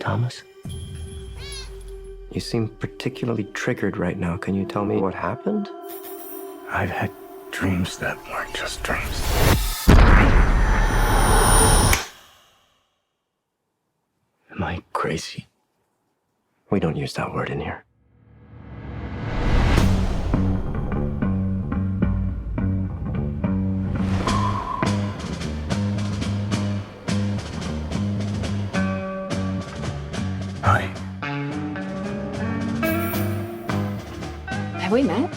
Thomas? You seem particularly triggered right now. Can you tell me what happened? I've had dreams that weren't just dreams. Am I crazy? We don't use that word in here. Hi. Have we met?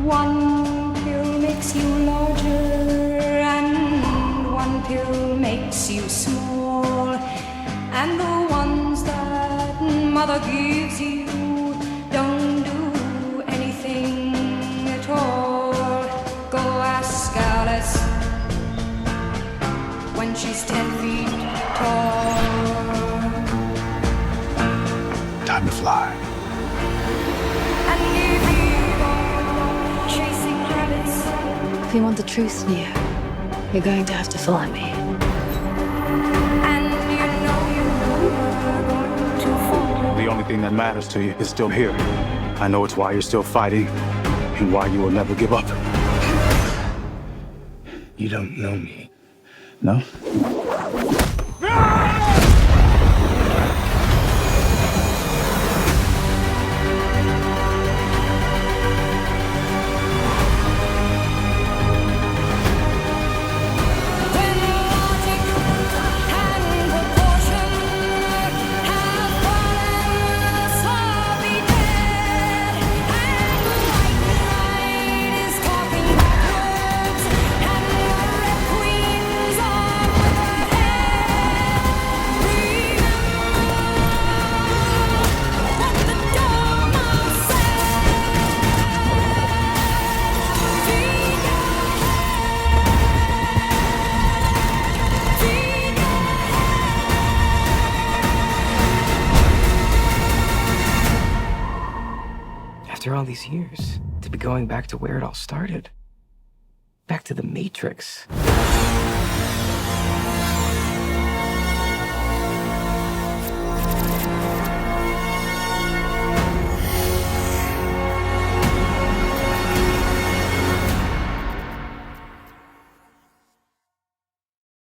One pill makes you larger and one pill makes you small. And the ones that mother gives you don't do anything at all. Go ask Alice when she's 10 feet tall. Time to fly. And you keep on chasing rabbits. If you want the truth, Neo, you're going to have to follow me. And you know you're going to fall. The only thing that matters to you is still here. I know it's why you're still fighting and why you will never give up. You don't know me. No? When logic and proportion have fallen, sloppy dead, and white light is talking backwards, and the red queens are overhead. Remember what the Dharma said. After all these years, to be going back to where it all started. Back to the Matrix.